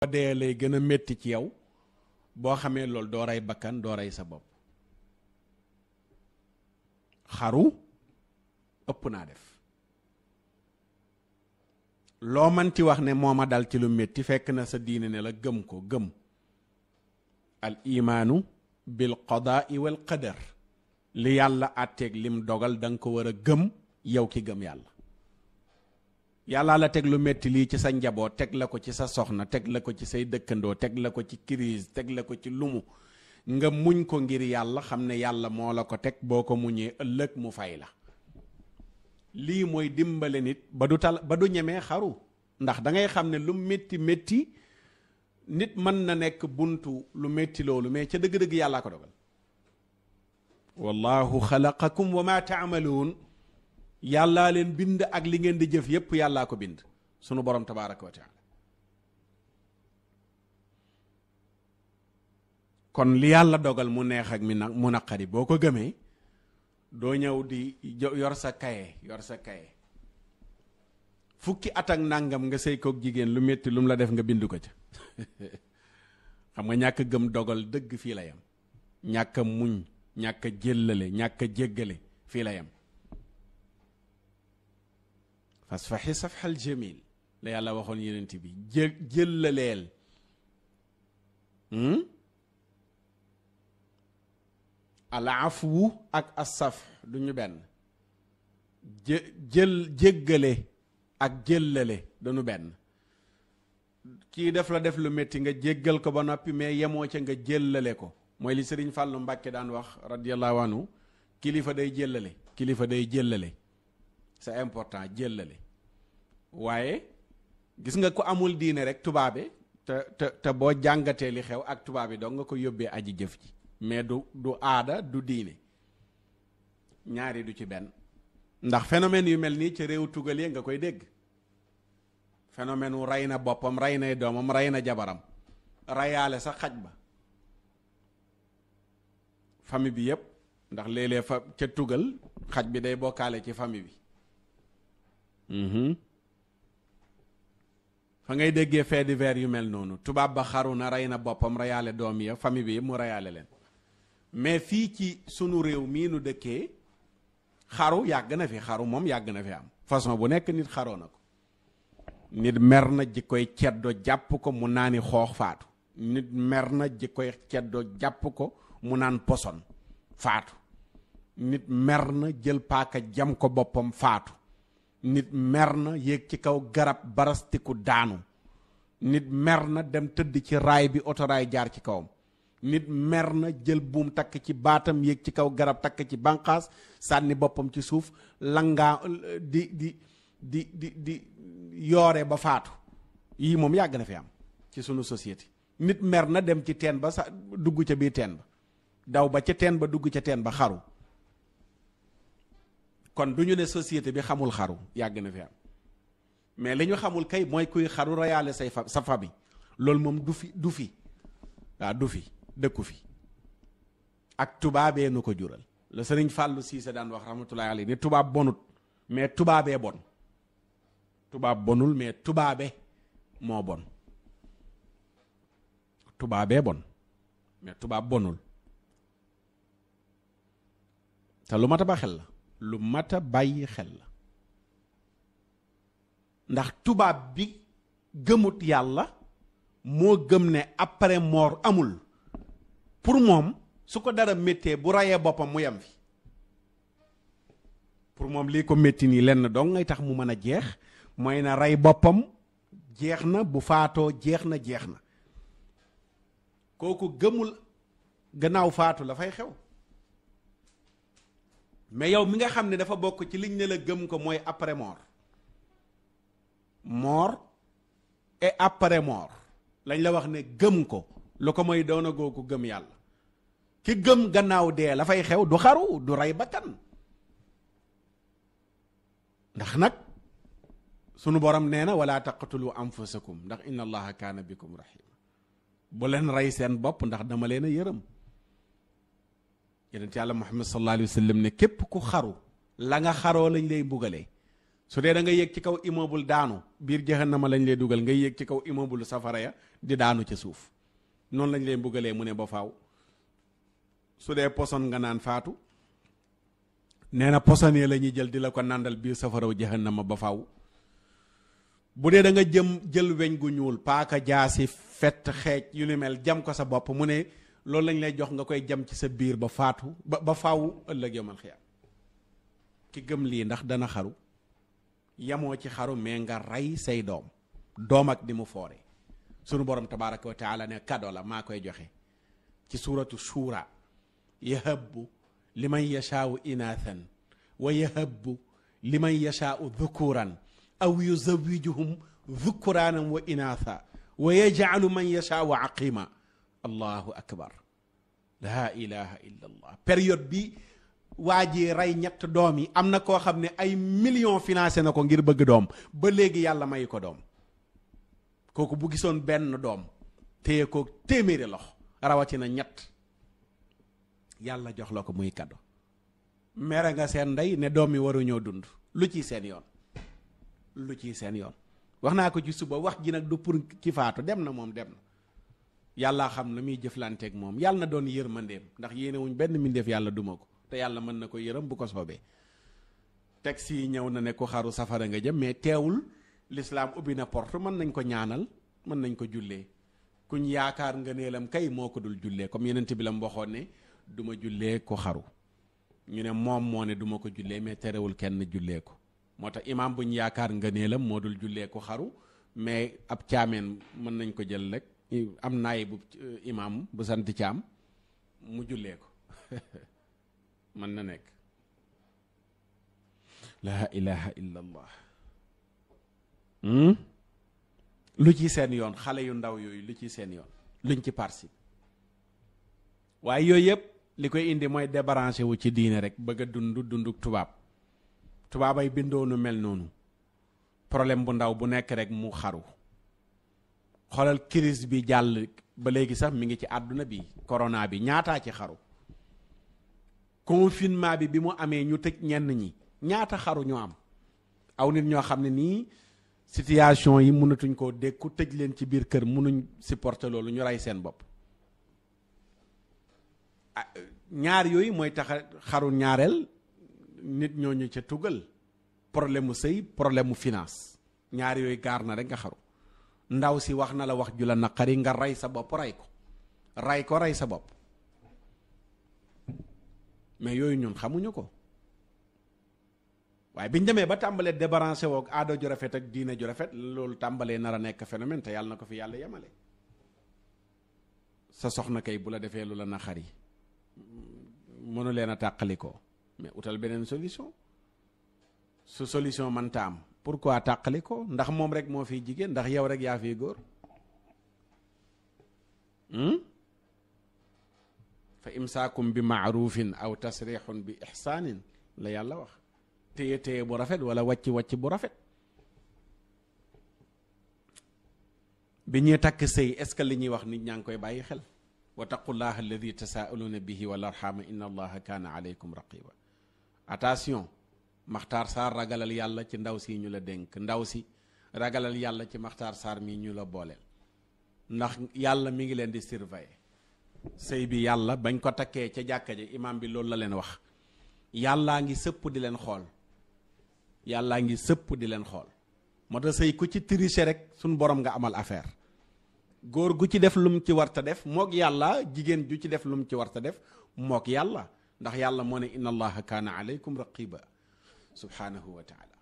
boo dee lay gën a métti ci yow boo xamee loolu doo rey bakkan doo rey sa bopp. xaru ëpp naa def loo manti wax ne moo ma dal ci lu métti fekk na sa diine ne la gëm ko gëm al imaanu bil qadaai wal qadar li yàlla àtteeg lim dogal da nga ko war a gëm yow ki gëm yàlla. yàllaa la teg lu métti lii ci sa njaboot teg la ko ci sa soxna teg la ko ci say dëkkandoo teg la ko ci crise teg la ko ci lumu nga muñ ko ngir yàlla xam ne yàlla moo la ko teg boo ko muñee ëllëg mu fay la. lii mooy dimbale nit ba du ñemee xaru ndax da ngay xam ne lu métti métti nit mën na nekk buntu lu métti loolu mais ca dëgg-dëgg yàllaa ko dogal. wallahu xalaqakum wa ma taamaluun yàllaa leen bind ak li ngeen di jëf yépp yàllaa ko bind sunu borom tabaaraka wa taala. kon li yàlla dogal mu neex ak mu naqari boo ko gëmee doo ñëw di yor sa kaye fukki at ak nàngam nga sëy kook jigéen lu métti lu mu la def nga bind ko ca xam nga ñàkk gëm dogal dëgg fii la yam ñàkk muñ ñàkk jëllale ñàkk jéggale fii la yam. fasfaxi safxal jamil la yàlla waxoon yenent bi jëllaleel al afwu ak asaf du ñu benn jéggale ak jëllale duñu benn. kii def la def lu métti nga jéggal ko ba noppi mais yemoo ca nga jëllale ko mooy li Sëriñ Fàllu Mbàkke daan wax radiyallahu anhu kilifa day jëllale c'est important jëllale. waaye gis nga ko amul diine rek tubaabe te boo jàngatee li xew ak tubaab yi doo nga ko yóbbee aji jëf ji mais du aada du diine ñaari du ci benn. ndax phénomène yu mel nii ci réew tugal yi nga koy dégg phénomène wu rey na boppam rey na doomam rey na jabaram reyaale sax xaj ba famille bi yépp ndax léeg-léeg fa ca tugal xaj bi day bokkaale ci famille bi. fa ngay déggee fait divers yu mel noonu tubaab ba xaru na rey na boppam reyaale doom ya famille bi yëpp mu reyaale leen mais fii ci sunu réew mii nu dëkkee xaru yàgg na fi xaru moom yàgg na fi am façon bu nekk nit xaroo na ko. nit mer na ji koy ceddo jàpp ko mu naani xoox faatu nit mer na ji koy ceddo jàpp ko mu naan poson faatu nit mer na jël paaka jam ko boppam faatu nit mer na yéeg ci kaw garab barastiku daanu nit mer na dem tëdd ci raay bi otoraay jaar ci kawam nit mer na jël buum takk ci baatam yéeg ci kaw garab takk ci banqaas sànni boppam ci suuf langaa di yoore ba faatu yii moom yàgg na fi am ci sunu société. nit mer na dem ci teen ba sa dugg ca biir teen ba daw ba ca teen ba dugg ca teen ba xaru. kon du ñu ne société bi xamul xaru yàgg na fi am mais li ñu xamul kay mooy kuy xaru reyaale sa famille loolu moom du fi waaw du fi dëkku fi ak tubaabee nu ko jural la Sëriñ Fàllu Siise daan wax rahmatullahi alayhi ne tubaab bonut mais tubaabee bon tubaab bonul mais tubaabe moo bon tubaabee bon mais tubaab bonul te lu mat a ba xel la lu mat a bàyyi xel la ndax tubaab bi gëmut yàlla moo gëm ne après mort amul pour moom su ko dara méttee bu rayee boppam mu yem fi pour moom lii ko métti nii lenn dong ngay tax mu mën a jeex mooy na rey boppam jeex na bu faatoo jeex na kooku gëmul gannaaw faatu la fay xew. mais yow mi nga xam ne dafa bokk ci liñ ne la gëm ko mooy après mort et après mort lañ la wax ne gëm ko lu ko mooy doona goo ko gëm yàlla ki gëm gannaaw dee la fay xew du xaru du rey bakkan ndax nag sunu borom nee na wala taqtulu anfusakum ndax inna allaha kaana bikum rahima bu leen rey seen bopp ndax dama leen a yërëm. yonent yàlla Muhammad sallallahu alayhi wa sallam ne képp ku xaru la nga xaroo lañ lay mbugalee su dee da nga yéeg ci kaw immeuble daanu biir jahannama lañ lay dugal nga yéeg ci kaw immeuble safara ya di daanu ca suuf noonu lañ lay mbugalee mu ne ba faaw. su dee poson nga naan faatu nee na poson yi la ñuy jël di la ko nàndal biir safaraw jahannama ba faaw. bu dee da nga jël weñ gu ñuul paaka jaasi fett xeej yu ni mel jam ko sa bopp mu ne loolu lañ lay jox nga koy jam ci sa biir ba faatu ba faaw ëllëg yawmal xiyaam. ki gëm lii ndax dana xaru yamoo ci xaru mais nga rey say doom ak di mu foore sunu borom tabaraka wa taala ne kado la maa koy joxe ci suuratu shura yahabbu liman yashaau inaathan wa yahabbu liman yashaau dhukuran aw yuzawijuhum dhukuraanan wa inaatha wa yajcalu man yashaau aqima allahu akbar laa ilaha illa allah. période bi waa ji rey ñett doom yi am na koo xam ne ay millions financé na ko ngir bëgg doom ba léegi yàlla may ko doom. kooku bu gisoon benn doom téye ko téeméeri loxo rawatina ñett yàlla jox la ko muy kado. mere nga seen ndey ne doom yi waruñoo dund lu ciy seen yoon lu ciy seen yoon. wax naa ko ci suba wax ji nag du pour ci faatu dem na moom dem na yàlla xam na muy jëflanteeg moom yàlla na doon yërmandeem ndax yéene wuñ benn mbindeef yàlla duma ko te yàlla mën na ko yërëm bu ko soobee. texte yi ñëw na ne ku xaru safara nga jëm mais teewul l'islam ubbi na porte mën nañ ko ñaanal mën nañ ko jullee kuñ yaakaar ngëneelam kay moo ko dul jullee comme yeneen bi la mu waxoon ne du ma jullee ko xaru ñu ne moom moo ne du ma ko jullee mais terewul kenn jullee ko moo tax imaam buñ yaakaar ngëneelam moo dul jullee ko xaru mais ab caameen mën nañ ko jël rek am naay bu imaam bu sant caam mu jullee ko mën na nekk. laa ilaha illa allah. lu ci seen yoon xale yu ndaw yooyu lu ci seen yoon luñ ci participe waaye yooyu yëpp li koy indi mooy débranché wu ci diine rek bëgg a dunduk tubaabay bindoonu mel noonu problème bu ndaw bu nekk rek mu xaru. xoolal crise bi jàll ba léegi sax mi ngi ci àdduna bi corona bi ñaataa ci xaru. confinement bi mu amee ñu tëj ñenn ñi ñaata xaru ñoo am aw nit ñoo xam ne nii situation yi mënatuñ koo dékku tëj leen ci biir kër mënuñ supporter loolu ñu rey seen bopp. ñaar yooyu mooy tax xaru ñaareel nit ñooñu ca tugal problème mu sëy problème mu finance ñaar yooyu gaar na rek nga xaru. ndaw si wax na la wax ju la naqari nga rey sa bopp rey sa bopp mais yooyu ñun xamuñu ko waaye biñ demee ba tàmbalee débranché woog aada ju rafet ak diine ju rafet loolu tàmbalee nar a nekk phénomène te yàlla na ko fi yàlla yemale. sa soxna kay bu la defee lu la naqari mënu leen a tàqalikoo mais utal beneen solution su solution mënta am pourquoi tàqalikoo ndax moom rek moo fiy jigéen ndax yow rek yaa fiy góor. fa imsaakum bi maarufin aw tasrixun bi ixsaanin la yàlla wax téye bu rafet wala wàcc bu rafet. bi ñuy takk sëy est-ce que li ñuy wax nit ñaa ngi koy bàyyi xel. wa taqullaha alladi tasaaluuna bihi wal arxama inna allaha kaana aleykum raqiba. attention Maxtaar Sarr ragalal yàlla ci ndaw si ñu la dénk ndaw si ragalal yàlla ci Maxtaar Sarr mii ñu la booleel ndax yàlla mi ngi leen di surveiller. sëy bi yàlla bañ ko takkee ca jàkka ji imaam bi loolu la leen wax yàllaa ngi sëpp di leen xool moo tax sëy ku ci tricher rek suñ borom nga amal affaire. góor gu ci def lum ci warta def mook yàlla jigéen ju ci def lum ci warta def mook yàlla ndax yàlla moo ne inna allaha kaana aleykum raqiba subhanahu wa taala.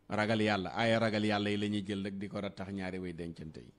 ragal yàlla aaya ragal yàlla yi la ñuy jël rek di ko rattax ñaari way dencante yi.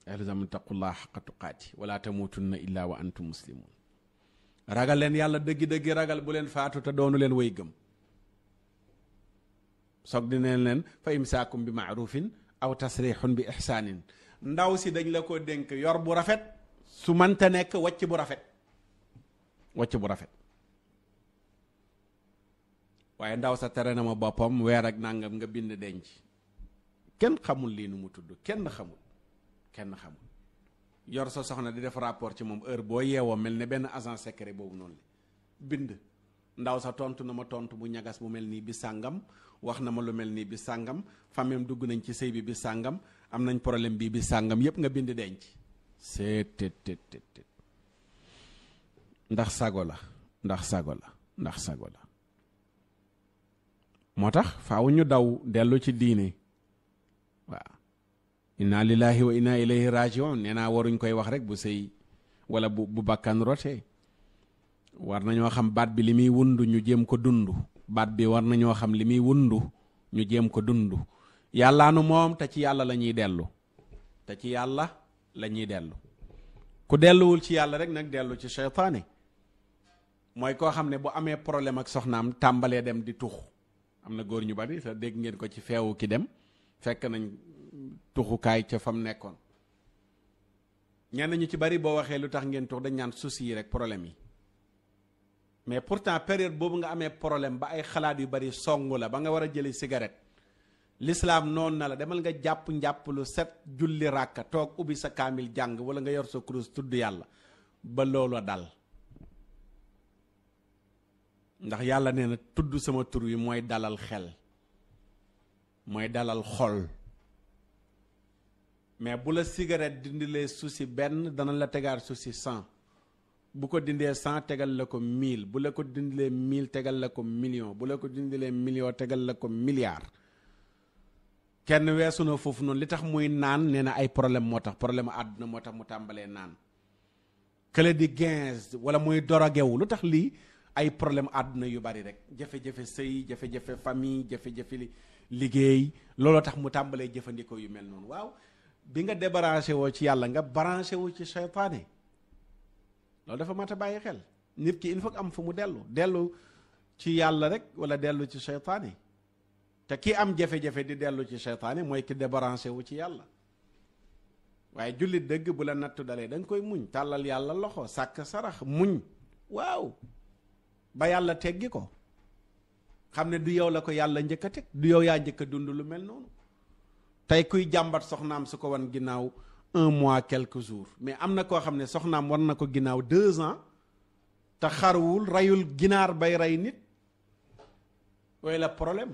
alzam taqullah xaqa tuqaati wala tamutunna illa wa antum muslimun. ragal leen yàlla dëggi-dëggi ragal bu leen faatu te doonu leen way gëm. soog di neen leen fa imsaakum bi maarufin aw tasrixun bi ixsaanin. ndaw si dañ la ko dénk yor bu rafet su mënta nekk wàcc bu rafet waaye ndaw sa tere na ma boppam weer ak nangam nga bind denc kenn xamul lii nu mu tudd kenn xamul yor sa soxna di def rapport ci moom heure boo yeewoo mel ne benn agent secret boobu noonu la bind ndaw sa tontu na ma tontu bu ñagas bu mel nii bi sàngam wax na ma lu mel nii bi sàngam famille dugg nañ ci sëy bi sàngam am nañ problème bii bi sàngam yépp nga bind denc seet ndax sago la ndax sago la ndax sago la moo tax faaw ñu daw dellu ci diine waaw inna lillahi wa inna ilayhi rajiun nee naa waruñ koy wax rek bu sëy wala bu bakkan rotee war nañoo xam baat bi li muy wundu ñu jéem ko dund baat bi war nañoo xam li muy wundu ñu jéem ko dund yàllaanu moom te ci yàlla la ñuy dellu te ci yàlla la ñuy dellu ku delluwul ci yàlla rek nag dellu ci seytaane mooy koo xam ne bu amee problème ak soxnaam tàmbalee dem di tux am na góor ñu bari te dégg ngeen ko ci feewu ki dem fekk nañ tuxukaay ca fam nekkoon ñenn ñu ci bari boo waxee lu tax ngeen tux dañ ñaan souci yi rek problème yi mais pourtant période boobu nga amee problème ba ay xalaat yu bari songu la ba nga war a jëli cigarette l'islam noonu na la demal nga jàpp njàpp lu set julli ràkka toog ubbi sa kaamil jàng wala nga yor sa kurus tudd yàlla ba loolu dal ndax yàlla nee na tudd sama tur wi mooy dalal xel mooy dalal xol mais bu la cigarette dindilee souci benn dana la tegaat souci 100 bu ko dindee 100 tegal la ko 1000 bu la ko dindilee 1000 tegal la ko million bu la ko dindilee million tegal la ko milliard kenn weesu na foofu noonu li tax muy naan nee na ay problème moo tax problème àdduna moo tax mu tàmbalee naan kële di 15 wala muy dorogewu lu tax lii ay problème àdduna yu bari rek jafe-jafe sëy jafe-jafe famille jafe-jafe liggéey looloo tax mu tàmbalee jëfandikoo yu mel noonu waaw bi nga débranché woo ci yàlla nga branché wu ci seytaane loolu dafa mat a bàyyi xel nit ki il faut am fu mu dellu ci yàlla rek wala dellu ci seytaane te ki am jafe-jafe di dellu ci seytaane mooy ki débranché wu ci yàlla waaye jullit dëgg bu la nattu dalee da nga koy muñ tàllal yàlla loxo sàkk sarax muñ waaw ba yàlla teggi ko xam ne du yow la ko yàlla njëkk a teg du yow yaa njëkk a dund lu mel noonu tey kuy jàmbat soxnaam su ko wan ginnaaw 1 mois quelques jours mais am na koo xam ne soxnaam war na ko ginnaaw 2 ans te xaruwul reyul ginaar bay rey nit way la problème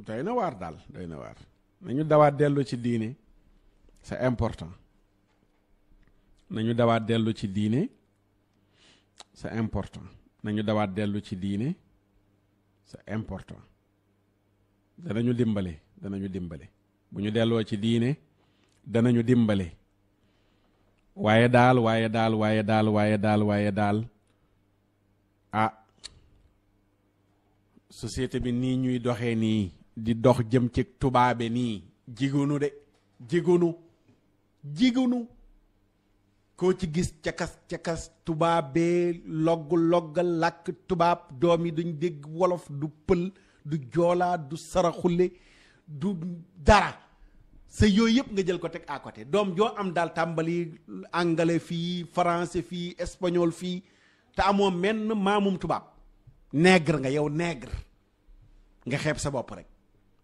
doy na waar daal doy na waar nañu dawaat dellu ci diine c'est important nañu dawaat dellu ci diine c'est important nañu dawaat dellu ci diine c'est important danañu dimbale bu ñu delloo ci diine danañu dimbale waaye daal ah société bi nii ñuy doxee nii di dox jëm ci tubaabe nii jigunu koo ci gis cakas tubaabee loggal làkk tubaab doom yi duñ dégg wolof du pël du joolaa du saraxule du dara sa yooyu yëpp nga jël ko teg à côté doom joo am daal tàmbali anglais fii français fii espagnol fii te amoo menn maamum tubaab nègre nga yow nègre nga xeeb sa bopp rek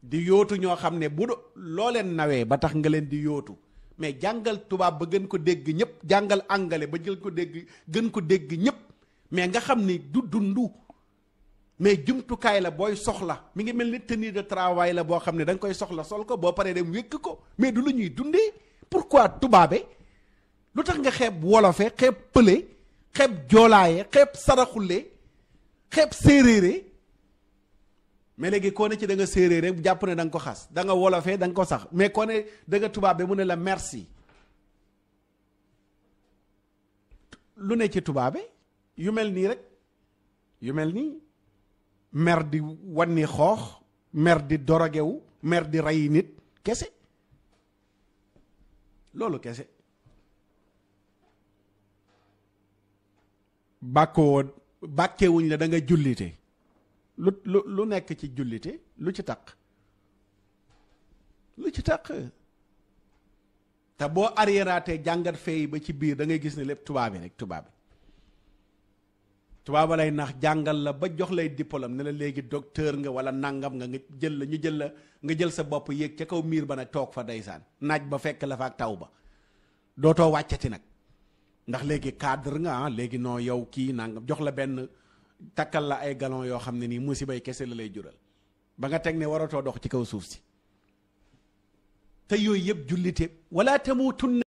di yootu ñoo xam ne bu loo leen nawee ba tax nga leen di yootu mais jàngal tubaab ba gën ko dégg ñëpp jàngal anglais ba gën ko dégg ñëpp mais nga xam ni du dundu mais jumtukaay la booy soxla mi ngi mel ni tenue de travail la boo xam ne da nga koy soxla sol ko boo paree dem wékk ko mais du lu ñuy dundee pourquoi tubaabe lu tax nga xeeb wolofe xeeb pële xeeb joolaaye xeeb saraxule xeeb séeréere mais léegi koo ne ci da nga séeréer rek jàpp ne da nga ko xas da nga wolofee da nga ko sax mais koo ne da nga tubaabe mu ne la merci lu ne ci tubaabe yu mel nii rek yu mel nii mer di wanni xoox mer di dorogewu mer di rey nit kese loolu kese bàkkewuñ la da nga jullite lu nekk ci jullite lu ci taq te boo arriéraatee jàngat fee ba ci biir da ngay gis ne lépp tubaabi rek tubaabi tubaaba lay nax jàngal la ba jox lay diplôme ne la léegi docteur nga wala nangam nga jël la ñu jël la nga jël sa bopp yéeg ca kaw miir ba nag toog fa ndeysaan naaj ba fekk la fa ak taw ba dootoo wàccati nag ndax léegi cadre nga léegi noo yow kii nangam jox la benn takkal la ay galon yoo xam ne nii musibay kese la lay jural ba nga teg ne waratoo dox ci kaw suuf si te yooyu yëpp jullite wala tamutunna